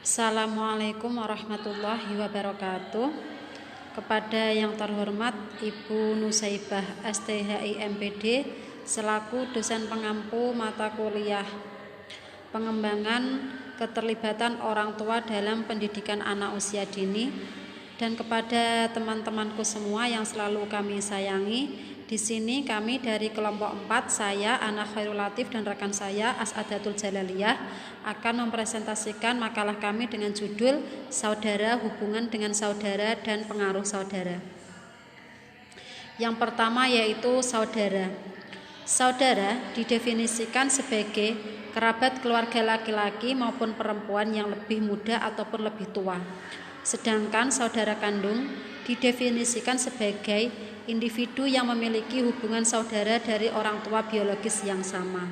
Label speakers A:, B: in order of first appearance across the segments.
A: Assalamualaikum warahmatullahi wabarakatuh. Kepada yang terhormat Ibu Nusaibah STHI MPD selaku dosen pengampu mata kuliah pengembangan keterlibatan orang tua dalam pendidikan anak usia dini, dan kepada teman-temanku semua yang selalu kami sayangi. Di sini kami dari kelompok 4, saya Ana Khairul Latif dan rekan saya As'adatul Jalaliyah akan mempresentasikan makalah kami dengan judul Saudara, Hubungan dengan Saudara dan Pengaruh Saudara. Yang pertama yaitu saudara. Saudara didefinisikan sebagai kerabat keluarga laki-laki maupun perempuan yang lebih muda ataupun lebih tua. Sedangkan saudara kandung didefinisikan sebagai individu yang memiliki hubungan saudara dari orang tua biologis yang sama.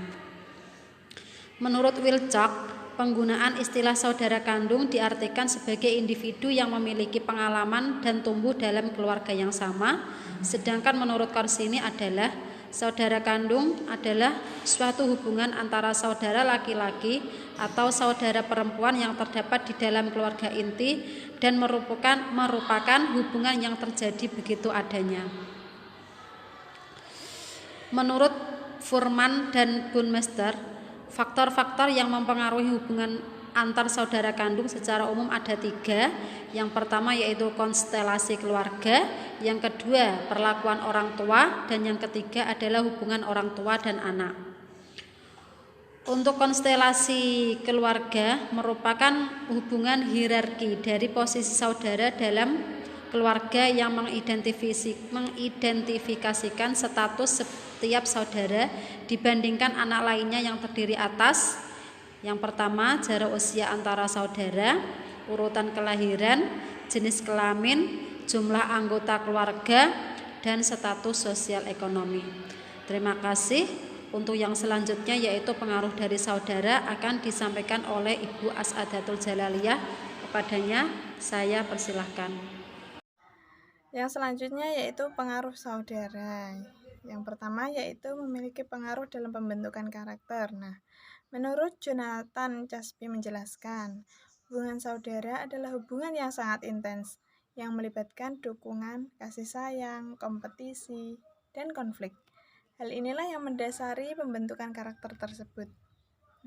A: Menurut Wilczek, penggunaan istilah saudara kandung diartikan sebagai individu yang memiliki pengalaman dan tumbuh dalam keluarga yang sama, sedangkan menurut Korsini adalah saudara kandung adalah suatu hubungan antara saudara laki-laki atau saudara perempuan yang terdapat di dalam keluarga inti dan merupakan hubungan yang terjadi begitu adanya. Menurut Furman dan Buurmester, faktor-faktor yang mempengaruhi hubungan antar saudara kandung secara umum ada 3. Yang pertama yaitu konstelasi keluarga, yang kedua perlakuan orang tua, dan yang ketiga adalah hubungan orang tua dan anak. Untuk konstelasi keluarga merupakan hubungan hierarki dari posisi saudara dalam keluarga yang mengidentifikasikan status setiap saudara dibandingkan anak lainnya yang terdiri atas: yang pertama, jarak usia antara saudara, urutan kelahiran, jenis kelamin, jumlah anggota keluarga, dan status sosial ekonomi. Terima kasih. Untuk yang selanjutnya yaitu pengaruh dari saudara akan disampaikan oleh Ibu As'adatul Jalaliyah. Kepadanya saya persilahkan.
B: Yang selanjutnya yaitu pengaruh saudara. Yang pertama yaitu memiliki pengaruh dalam pembentukan karakter. Nah, menurut Jonathan Caspi menjelaskan, hubungan saudara adalah hubungan yang sangat intens, yang melibatkan dukungan, kasih sayang, kompetisi, dan konflik. Hal inilah yang mendasari pembentukan karakter tersebut.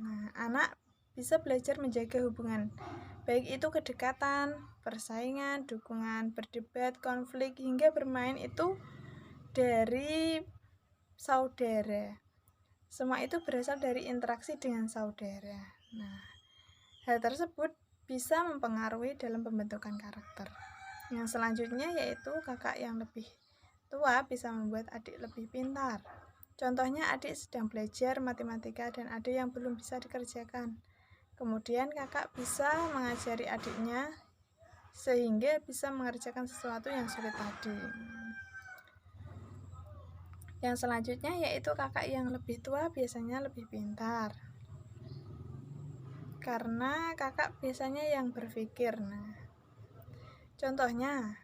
B: Nah, anak bisa belajar menjaga hubungan, baik itu kedekatan, persaingan, dukungan, berdebat, konflik, hingga bermain itu dari saudara. Semua itu berasal dari interaksi dengan saudara. Nah, hal tersebut bisa mempengaruhi dalam pembentukan karakter. Yang selanjutnya yaitu kakak yang lebih tua bisa membuat adik lebih pintar. Contohnya, adik sedang belajar matematika dan ada yang belum bisa dikerjakan. Kemudian kakak bisa mengajari adiknya sehingga bisa mengerjakan sesuatu yang sulit tadi. Yang selanjutnya yaitu kakak yang lebih tua biasanya lebih pintar, karena kakak biasanya yang berpikir. Nah, contohnya,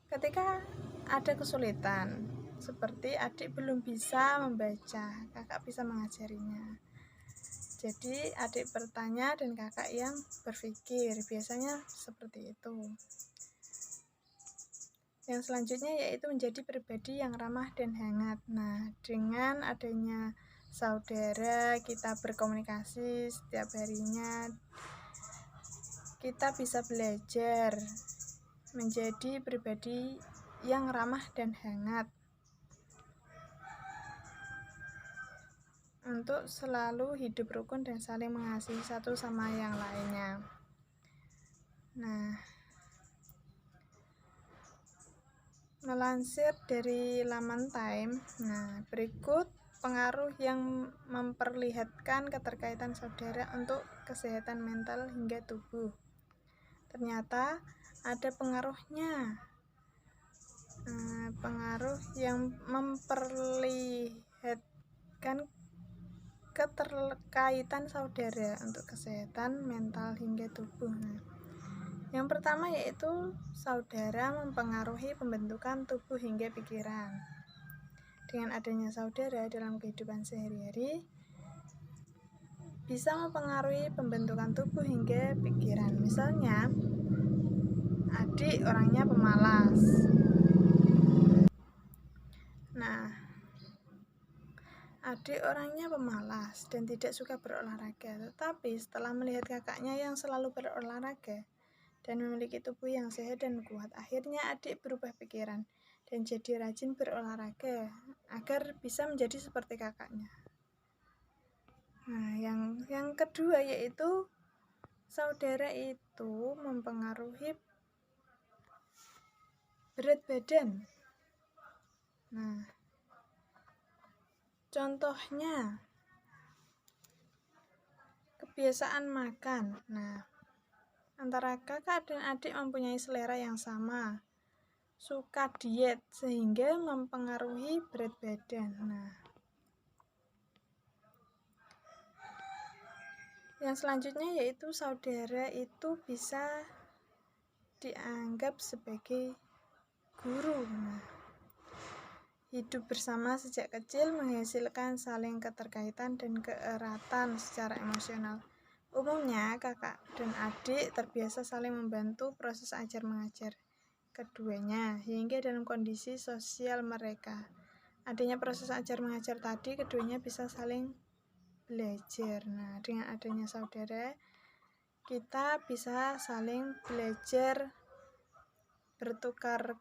B: ketika ada kesulitan, seperti adik belum bisa membaca, kakak bisa mengajarinya. Jadi adik bertanya dan kakak yang berpikir, biasanya seperti itu. Yang selanjutnya yaitu menjadi pribadi yang ramah dan hangat. Nah, dengan adanya saudara, kita berkomunikasi setiap harinya, kita bisa belajar menjadi pribadi yang ramah dan hangat untuk selalu hidup rukun dan saling mengasihi satu sama yang lainnya. Nah, melansir dari laman Time, nah berikut pengaruh yang memperlihatkan keterkaitan saudara untuk kesehatan mental hingga tubuh. Ternyata ada pengaruhnya. Pengaruh yang memperlihatkan keterkaitan saudara untuk kesehatan mental hingga tubuh. Nah, yang pertama yaitu saudara mempengaruhi pembentukan tubuh hingga pikiran. Dengan adanya saudara dalam kehidupan sehari-hari, bisa mempengaruhi pembentukan tubuh hingga pikiran. Misalnya, adik orangnya pemalas. Nah, adik orangnya pemalas dan tidak suka berolahraga, tetapi setelah melihat kakaknya yang selalu berolahraga dan memiliki tubuh yang sehat dan kuat, akhirnya adik berubah pikiran dan jadi rajin berolahraga agar bisa menjadi seperti kakaknya. Nah, yang kedua yaitu saudara itu mempengaruhi berat badan. Nah, contohnya kebiasaan makan. Nah, antara kakak dan adik mempunyai selera yang sama, suka diet sehingga mempengaruhi berat badan. Nah, yang selanjutnya yaitu saudara itu bisa dianggap sebagai guru. Nah, hidup bersama sejak kecil menghasilkan saling keterkaitan dan keeratan secara emosional. Umumnya, kakak dan adik terbiasa saling membantu proses ajar-mengajar keduanya hingga dalam kondisi sosial mereka. Adanya proses ajar-mengajar tadi, keduanya bisa saling belajar. Nah, dengan adanya saudara, kita bisa saling belajar bertukar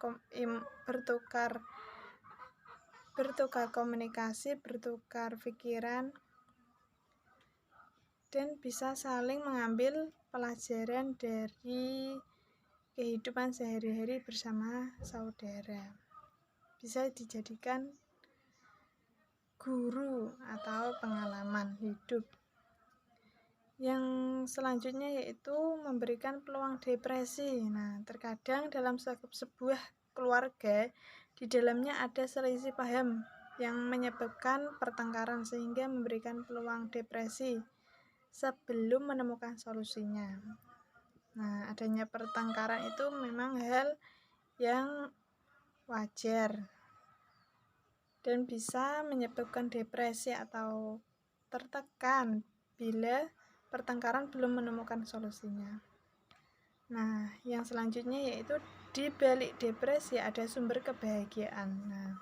B: komunikasi, bertukar pikiran, dan bisa saling mengambil pelajaran dari kehidupan sehari-hari bersama saudara. Bisa dijadikan guru atau pengalaman hidup. Yang selanjutnya yaitu memberikan peluang depresi. Nah, terkadang dalam sebuah keluarga di dalamnya ada selisih paham yang menyebabkan pertengkaran sehingga memberikan peluang depresi sebelum menemukan solusinya. Nah, adanya pertengkaran itu memang hal yang wajar dan bisa menyebabkan depresi atau tertekan bila pertengkaran belum menemukan solusinya. Nah, yang selanjutnya yaitu di balik depresi ada sumber kebahagiaan. Nah,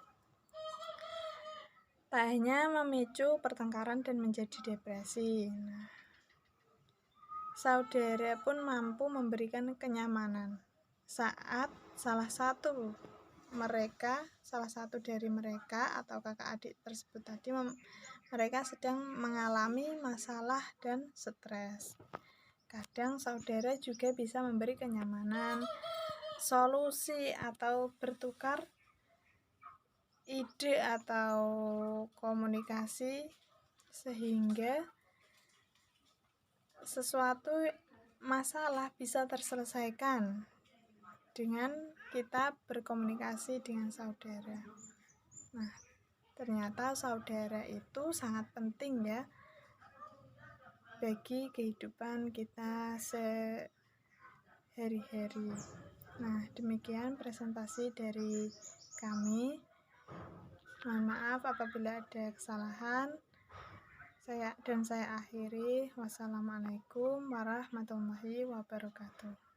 B: tak hanya memicu pertengkaran dan menjadi depresi. Nah, saudara pun mampu memberikan kenyamanan saat salah satu dari mereka atau kakak adik tersebut tadi mereka sedang mengalami masalah dan stres. Kadang saudara juga bisa memberi kenyamanan, solusi atau bertukar ide atau komunikasi sehingga sesuatu masalah bisa terselesaikan dengan kita berkomunikasi dengan saudara. Nah, ternyata saudara itu sangat penting ya bagi kehidupan kita sehari-hari. Nah, demikian presentasi dari kami. Mohon maaf apabila ada kesalahan. Saya akhiri. Wassalamualaikum warahmatullahi wabarakatuh.